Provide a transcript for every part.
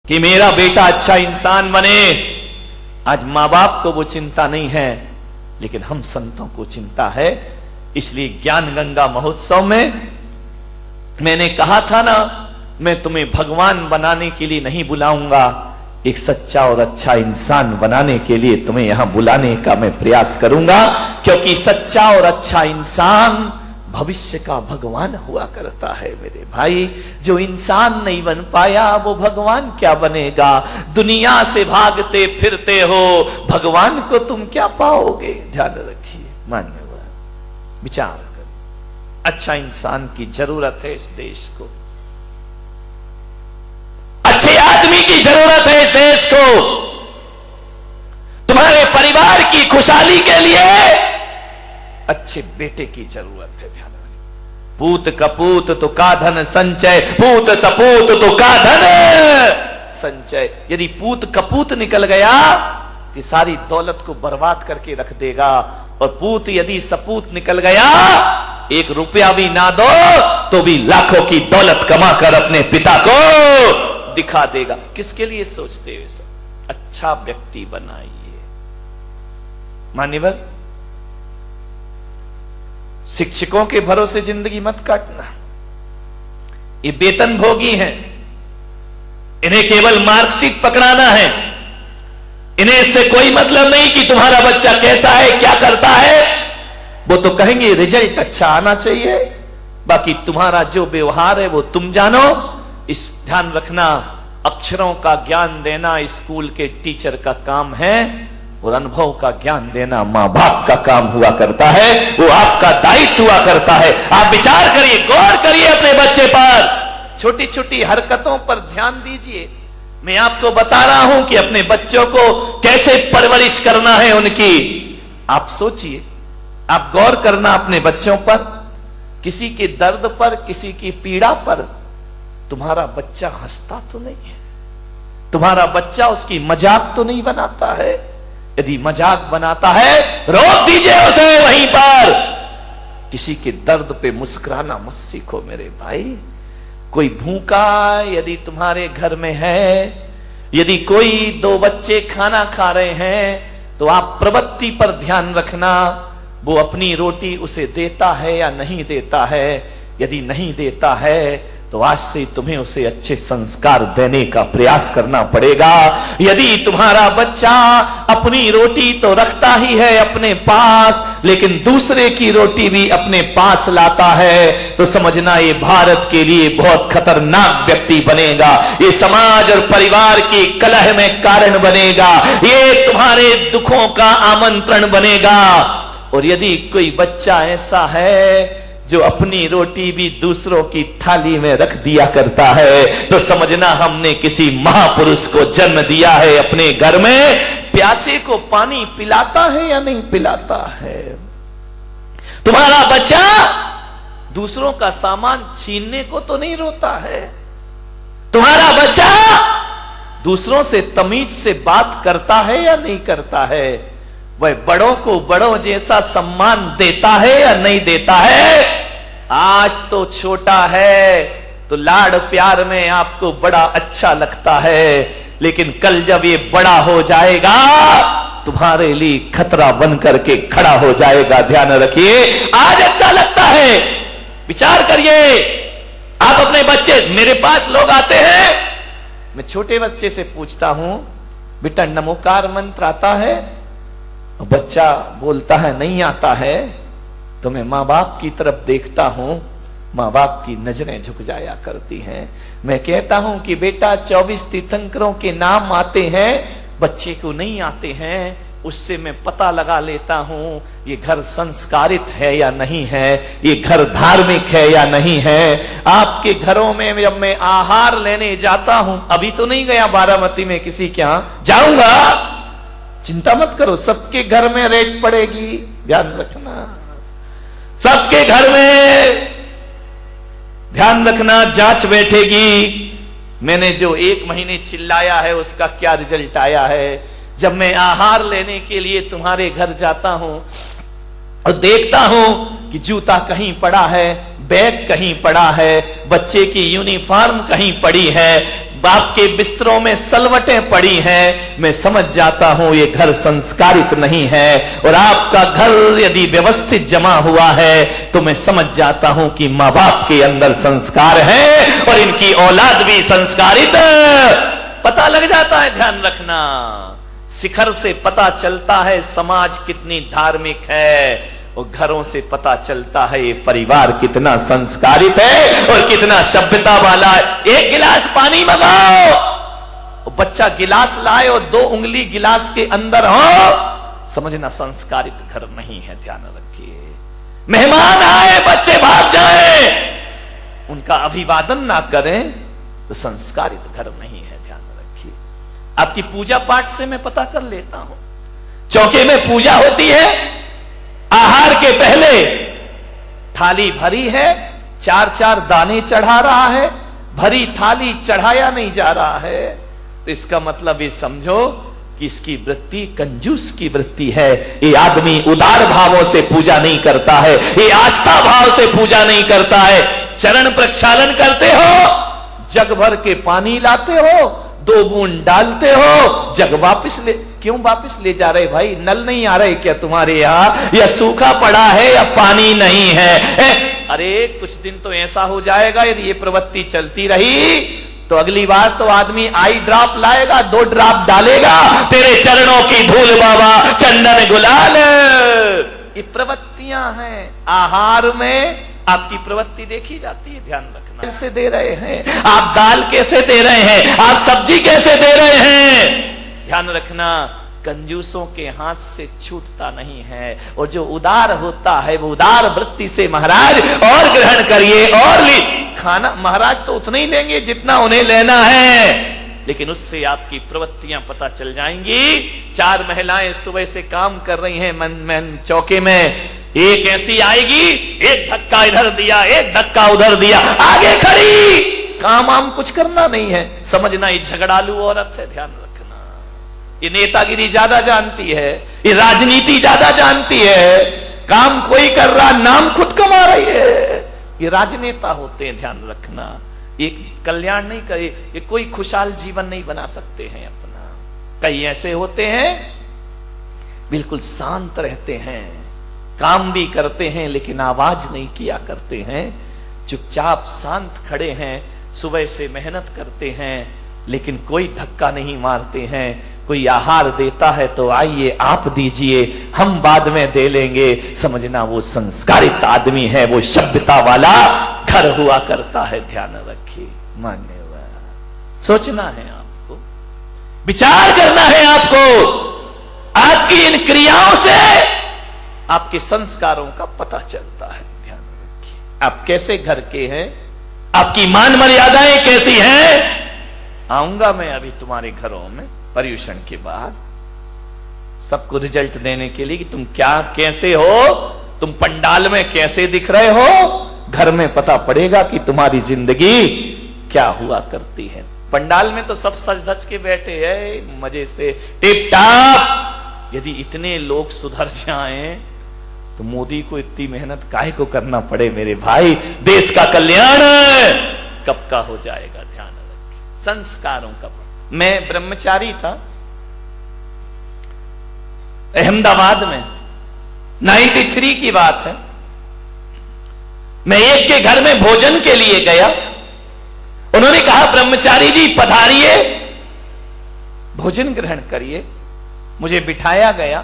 कि मेरा बेटा अच्छा इंसान बने। आज मां बाप को वो चिंता नहीं है, लेकिन हम संतों को चिंता है। इसलिए ज्ञान गंगा महोत्सव में मैंने कहा था ना, मैं तुम्हें भगवान बनाने के लिए नहीं बुलाऊंगा, एक सच्चा और अच्छा इंसान बनाने के लिए तुम्हें यहां बुलाने का मैं प्रयास करूंगा। क्योंकि सच्चा और अच्छा इंसान भविष्य का भगवान हुआ करता है मेरे भाई। जो इंसान नहीं बन पाया वो भगवान क्या बनेगा। दुनिया से भागते फिरते हो, भगवान को तुम क्या पाओगे। ध्यान रखिए, मान्यवर, विचार कर। अच्छा इंसान की जरूरत है इस देश को, अच्छे आदमी की जरूरत है इस देश को। तुम्हारे परिवार की खुशहाली के लिए अच्छे बेटे की जरूरत है। ध्यान रखिए, पूत कपूत तो का धन संचय, पूत सपूत तो का धन संचय। यदि पूत कपूत निकल गया तो सारी दौलत को बर्बाद करके रख देगा, और पूत यदि सपूत निकल गया, एक रुपया भी ना दो तो भी लाखों की दौलत कमाकर अपने पिता को दिखा देगा। किसके लिए सोचते हो सब? अच्छा व्यक्ति बनाइए। मान्यवर, शिक्षकों के भरोसे जिंदगी मत काटना। ये वेतन भोगी हैं, इन्हें केवल मार्कशीट पकड़ाना है। इन्हें इससे कोई मतलब नहीं कि तुम्हारा बच्चा कैसा है, क्या करता है। वो तो कहेंगे रिजल्ट अच्छा आना चाहिए, बाकी तुम्हारा जो व्यवहार है वो तुम जानो। इस ध्यान रखना, अक्षरों का ज्ञान देना स्कूल के टीचर का काम है, और अनुभव का ज्ञान देना मां बाप का काम हुआ करता है। वो आपका दायित्व हुआ करता है। आप विचार करिए, गौर करिए अपने बच्चे पर, छोटी छोटी हरकतों पर ध्यान दीजिए। मैं आपको बता रहा हूं कि अपने बच्चों को कैसे परवरिश करना है उनकी। आप सोचिए, आप गौर करना अपने बच्चों पर, किसी के दर्द पर, किसी की पीड़ा पर तुम्हारा बच्चा हंसता तो नहीं है, तुम्हारा बच्चा उसकी मजाक तो नहीं बनाता है। यदि मजाक बनाता है, रोक दीजिए उसे वहीं पर। किसी के दर्द पे मुस्कुराना मत सीखो मेरे भाई। कोई भूखा यदि तुम्हारे घर में है, यदि कोई दो बच्चे खाना खा रहे हैं, तो आप प्रवृत्ति पर ध्यान रखना, वो अपनी रोटी उसे देता है या नहीं देता है। यदि नहीं देता है तो आज से तुम्हें उसे अच्छे संस्कार देने का प्रयास करना पड़ेगा। यदि तुम्हारा बच्चा अपनी रोटी तो रखता ही है अपने पास, लेकिन दूसरे की रोटी भी अपने पास लाता है, तो समझना ये भारत के लिए बहुत खतरनाक व्यक्ति बनेगा। ये समाज और परिवार की कलह में कारण बनेगा। ये तुम्हारे दुखों का आमंत्रण बनेगा। और यदि कोई बच्चा ऐसा है जो अपनी रोटी भी दूसरों की थाली में रख दिया करता है, तो समझना हमने किसी महापुरुष को जन्म दिया है अपने घर में। प्यासे को पानी पिलाता है या नहीं पिलाता है। तुम्हारा बच्चा दूसरों का सामान छीनने को तो नहीं रोता है। तुम्हारा बच्चा दूसरों से तमीज से बात करता है या नहीं करता है। वह बड़ों को बड़ों जैसा सम्मान देता है या नहीं देता है। आज तो छोटा है तो लाड़ प्यार में आपको बड़ा अच्छा लगता है, लेकिन कल जब ये बड़ा हो जाएगा तुम्हारे लिए खतरा बन करके खड़ा हो जाएगा। ध्यान रखिए, आज अच्छा लगता है। विचार करिए, आप अपने बच्चे, मेरे पास लोग आते हैं, मैं छोटे बच्चे से पूछता हूं, बेटा नमोकार मंत्र आता है? बच्चा बोलता है नहीं आता है। तो मैं माँ बाप की तरफ देखता हूं, माँ बाप की नजरें झुक जाया करती हैं। मैं कहता हूं कि बेटा 24 तीर्थंकरों के नाम आते हैं, बच्चे को नहीं आते हैं। उससे मैं पता लगा लेता हूं ये घर संस्कारित है या नहीं है, ये घर धार्मिक है या नहीं है। आपके घरों में जब मैं आहार लेने जाता हूं, अभी तो नहीं गया बारामती में किसी के यहां, जाऊंगा, चिंता मत करो, सबके घर में रेट पड़ेगी। ध्यान रखना, सबके घर में ध्यान रखना, जांच बैठेगी। मैंने जो 1 महीने चिल्लाया है उसका क्या रिजल्ट आया है। जब मैं आहार लेने के लिए तुम्हारे घर जाता हूं और देखता हूं कि जूता कहीं पड़ा है, बैग कहीं पड़ा है, बच्चे की यूनिफॉर्म कहीं पड़ी है, आपके बिस्तरों में सलवटें पड़ी हैं, मैं समझ जाता हूं ये घर संस्कारित नहीं है। और आपका घर यदि व्यवस्थित जमा हुआ है तो मैं समझ जाता हूं कि मां बाप के अंदर संस्कार है और इनकी औलाद भी संस्कारित पता लग जाता है। ध्यान रखना, शिखर से पता चलता है समाज कितनी धार्मिक है, और घरों से पता चलता है ये परिवार कितना संस्कारित है और कितना सभ्यता वाला है। एक गिलास पानी मंगाओ, बच्चा गिलास लाए और 2 उंगली गिलास के अंदर हो, समझना संस्कारित घर नहीं है। ध्यान रखिए, मेहमान आए बच्चे भाग जाए, उनका अभिवादन ना करें तो संस्कारित घर नहीं है। ध्यान रखिए, आपकी पूजा पाठ से मैं पता कर लेता हूं। चौके में पूजा होती है, आहार के पहले थाली भरी है, 4-4 दाने चढ़ा रहा है, भरी थाली चढ़ाया नहीं जा रहा है, तो इसका मतलब ये समझो कि इसकी वृत्ति कंजूस की वृत्ति है। ये आदमी उदार भावों से पूजा नहीं करता है, ये आस्था भाव से पूजा नहीं करता है। चरण प्रक्षालन करते हो, जग भर के पानी लाते हो, 2 बूंद डालते हो, जग वापस ले, क्यों वापस ले जा रहे भाई? नल नहीं आ रहे क्या तुम्हारे यहां, या सूखा पड़ा है या पानी नहीं है? अरे कुछ दिन तो ऐसा हो जाएगा यदि ये प्रवृत्ति चलती रही तो अगली बार तो आदमी आई ड्रॉप लाएगा, 2 ड्रॉप डालेगा, तेरे चरणों की धूल बाबा चंदन गुलाल। ये प्रवृत्तियां हैं, आहार में आपकी प्रवृत्ति देखी जाती है। ध्यान रखना, कैसे दे रहे हैं आप, दाल कैसे दे रहे हैं आप, सब्जी कैसे दे रहे हैं। ध्यान रखना, कंजूसों के हाथ से छूटता नहीं है, और जो उदार होता है वो उदार वृत्ति से महाराज और ग्रहण करिए और ली। खाना महाराज तो उतना ही लेंगे जितना उन्हें लेना है, लेकिन उससे आपकी प्रवृत्तियां पता चल जाएंगी। 4 महिलाएं सुबह से काम कर रही हैं मन चौके में, एक ऐसी आएगी, एक धक्का इधर दिया, एक धक्का उधर दिया, आगे खड़ी, काम आम कुछ करना नहीं है, समझना ये झगड़ालू औरत है। ध्यान रखना, ये नेतागिरी ज्यादा जानती है, ये राजनीति ज्यादा जानती है, काम कोई कर रहा, नाम खुद कमा रही है, ये राजनेता होते हैं। ध्यान रखना, ये कल्याण नहीं करे, ये कोई खुशहाल जीवन नहीं बना सकते हैं अपना। कई ऐसे होते हैं बिल्कुल शांत रहते हैं, काम भी करते हैं लेकिन आवाज नहीं किया करते हैं, चुपचाप शांत खड़े हैं, सुबह से मेहनत करते हैं लेकिन कोई धक्का नहीं मारते हैं। कोई आहार देता है तो आइए आप दीजिए, हम बाद में दे लेंगे, समझना वो संस्कारित आदमी है, वो सभ्यता वाला घर हुआ करता है। ध्यान रखिए, मान्यवर, सोचना है आपको, विचार करना है आपको, आपकी इन क्रियाओं से आपके संस्कारों का पता चलता है। ध्यान रखिए, आप कैसे घर के हैं, आपकी मान मर्यादाएं कैसी हैं। आऊंगा मैं अभी तुम्हारे घरों में पर्यूषण के बाद, सबको रिजल्ट देने के लिए कि तुम क्या कैसे हो, तुम पंडाल में कैसे दिख रहे हो, घर में पता पड़ेगा कि तुम्हारी जिंदगी क्या हुआ करती है। पंडाल में तो सब सज धज के बैठे हैं मजे से टिप टाप। यदि इतने लोग सुधर जाएं तो मोदी को इतनी मेहनत काहे को करना पड़े मेरे भाई, देश का कल्याण कब का हो जाएगा। ध्यान रखिए, संस्कारों का। मैं ब्रह्मचारी था अहमदाबाद में, 93 की बात है। मैं एक के घर में भोजन के लिए गया, उन्होंने कहा ब्रह्मचारी जी पधारिए, भोजन ग्रहण करिए। मुझे बिठाया गया,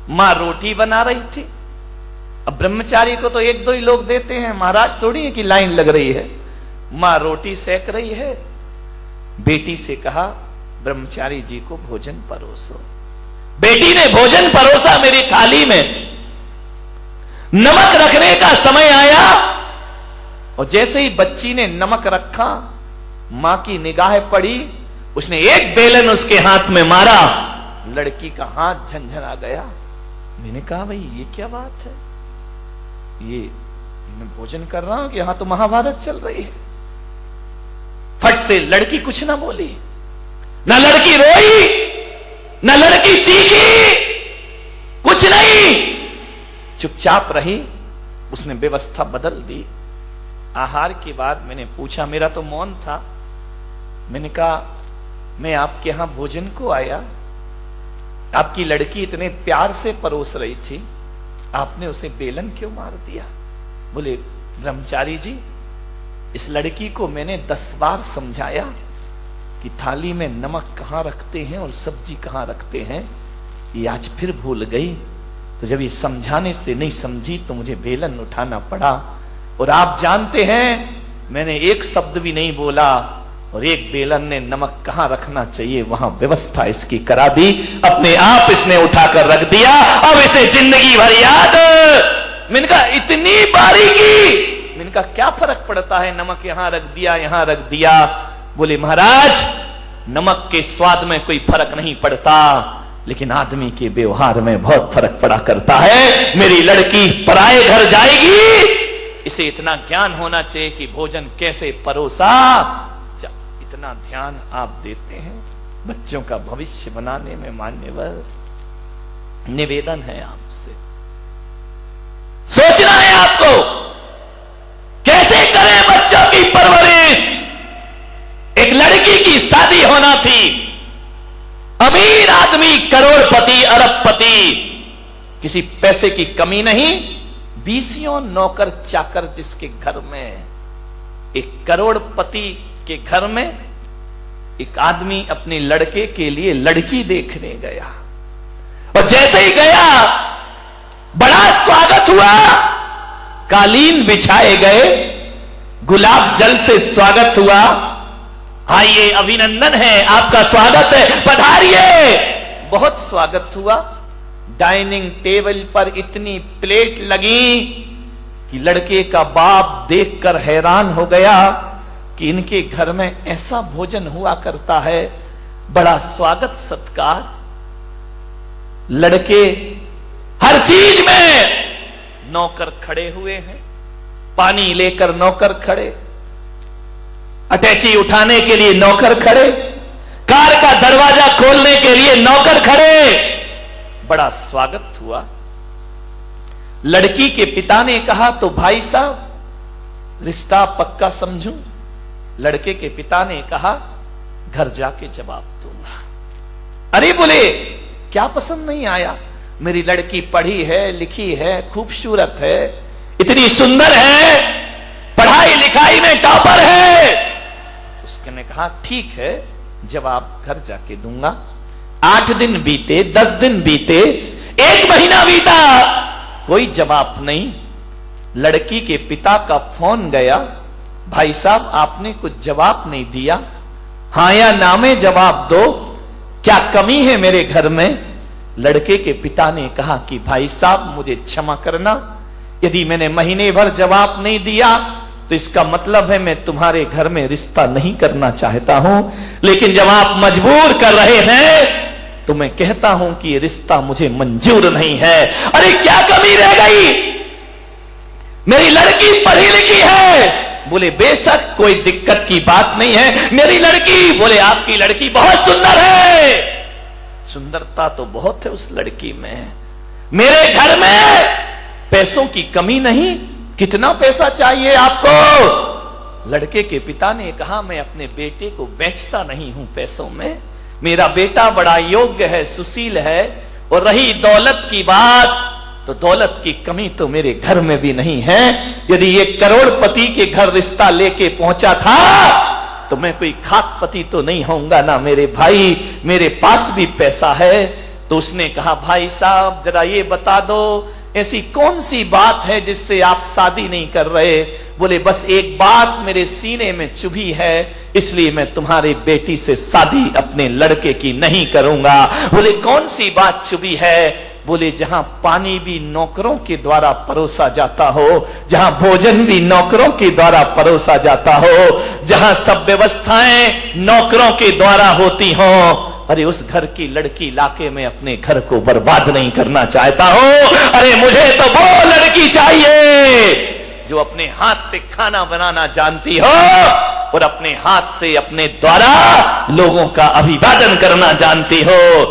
मां रोटी बना रही थी। अब ब्रह्मचारी को तो 1-2 ही लोग देते हैं, महाराज थोड़ी है कि लाइन लग रही है। मां रोटी सेक रही है, बेटी से कहा ब्रह्मचारी जी को भोजन परोसो। बेटी ने भोजन परोसा मेरी थाली में। नमक रखने का समय आया और जैसे ही बच्ची ने नमक रखा, मां की निगाह पड़ी, उसने एक बेलन उसके हाथ में मारा, लड़की का हाथ झंझना गया। मैंने कहा भाई ये क्या बात है, ये मैं भोजन कर रहा हूं कि यहां तो महाभारत चल रही है। फट से लड़की कुछ ना बोली, ना लड़की रोई, ना लड़की चीखी, कुछ नहीं, चुपचाप रही। उसने व्यवस्था बदल दी। आहार के बाद मैंने पूछा, मेरा तो मौन था, मैंने कहा मैं आपके यहां भोजन को आया, आपकी लड़की इतने प्यार से परोस रही थी, आपने उसे बेलन क्यों मार दिया? बोले ब्रह्मचारी जी, इस लड़की को मैंने 10 बार समझाया कि थाली में नमक कहां रखते हैं और सब्जी कहां रखते हैं, ये आज फिर भूल गई। तो जब ये समझाने से नहीं समझी तो मुझे बेलन उठाना पड़ा। और आप जानते हैं मैंने एक शब्द भी नहीं बोला और एक बेलन ने नमक कहां रखना चाहिए वहां व्यवस्था इसकी करा दी, अपने आप इसने उठाकर रख दिया। अब इसे जिंदगी भर याद। मैंने कहा इतनी बारीकी, मैंने कहा क्या फर्क पड़ता है, नमक यहां रख दिया यहां रख दिया। बोले महाराज नमक के स्वाद में कोई फर्क नहीं पड़ता, लेकिन आदमी के व्यवहार में बहुत फर्क पड़ा करता है। मेरी लड़की पराये घर जाएगी, इसे इतना ज्ञान होना चाहिए कि भोजन कैसे परोसा। इतना ध्यान आप देते हैं बच्चों का भविष्य बनाने में। मान्यवर निवेदन है आपसे, सोचना है आपको कैसे करें बच्चों की परवरिश। एक लड़की की शादी होना थी, अमीर आदमी, करोड़पति, अरबपति, किसी पैसे की कमी नहीं, 20 नौकर चाकर जिसके घर में, एक करोड़पति के घर में एक आदमी अपने लड़के के लिए लड़की देखने गया। और जैसे ही गया बड़ा स्वागत हुआ, कालीन बिछाए गए, गुलाब जल से स्वागत हुआ। आइए अभिनंदन है, आपका स्वागत है, पधारिए। बहुत स्वागत हुआ। डाइनिंग टेबल पर इतनी प्लेट लगी कि लड़के का बाप देखकर हैरान हो गया कि इनके घर में ऐसा भोजन हुआ करता है, बड़ा स्वागत सत्कार। लड़के हर चीज में, नौकर खड़े हुए हैं, पानी लेकर नौकर खड़े, अटैची उठाने के लिए नौकर खड़े, कार का दरवाजा खोलने के लिए नौकर खड़े। बड़ा स्वागत हुआ। लड़की के पिता ने कहा तो भाई साहब रिश्ता पक्का समझूं। लड़के के पिता ने कहा घर जाके जवाब दूंगा। अरे बोले क्या पसंद नहीं आया? मेरी लड़की पढ़ी है, लिखी है, खूबसूरत है, इतनी सुंदर है, पढ़ाई लिखाई में टॉपर है। उसने कहा ठीक है, जवाब घर जाके दूंगा। 8 दिन बीते, 10 दिन बीते, 1 महीना बीता, कोई जवाब नहीं। लड़की के पिता का फोन गया, भाई साहब आपने कुछ जवाब नहीं दिया, हां या ना में जवाब दो, क्या कमी है मेरे घर में? लड़के के पिता ने कहा कि भाई साहब मुझे क्षमा करना, यदि मैंने महीने भर जवाब नहीं दिया तो इसका मतलब है मैं तुम्हारे घर में रिश्ता नहीं करना चाहता हूं, लेकिन जब आप मजबूर कर रहे हैं तो मैं कहता हूं कि ये रिश्ता मुझे मंजूर नहीं है। अरे क्या कमी रह गई? मेरी लड़की पढ़ी लिखी है। बोले बेशक कोई दिक्कत की बात नहीं है, मेरी लड़की, बोले आपकी लड़की बहुत सुंदर है। सुंदरता तो बहुत है उस लड़की में। मेरे घर में पैसों की कमी नहीं, कितना पैसा चाहिए आपको? लड़के के पिता ने कहा मैं अपने बेटे को बेचता नहीं हूं पैसों में, मेरा बेटा बड़ा योग्य है, सुशील है। और रही दौलत की बात, तो दौलत की कमी तो मेरे घर में भी नहीं है। यदि ये करोड़पति के घर रिश्ता लेके पहुंचा था तो मैं कोई खाकपति तो नहीं होऊंगा ना मेरे भाई, मेरे पास भी पैसा है। तो उसने कहा भाई साहब जरा ये बता दो ऐसी कौन सी बात है जिससे आप शादी नहीं कर रहे? बोले बस एक बात मेरे सीने में चुभी है, इसलिए मैं तुम्हारी बेटी से शादी अपने लड़के की नहीं करूंगा। बोले कौन सी बात चुभी है? बोले जहां पानी भी नौकरों के द्वारा परोसा जाता हो, जहां भोजन भी नौकरों के द्वारा परोसा जाता हो, जहां सब व्यवस्थाएं नौकरों के द्वारा होती हो, अरे उस घर की लड़की लाके मैं अपने घर को बर्बाद नहीं करना चाहता हूं। अरे मुझे तो वो लड़की चाहिए जो अपने हाथ से खाना बनाना जानती हो और अपने हाथ से अपने द्वारा लोगों का अभिवादन करना जानती हो।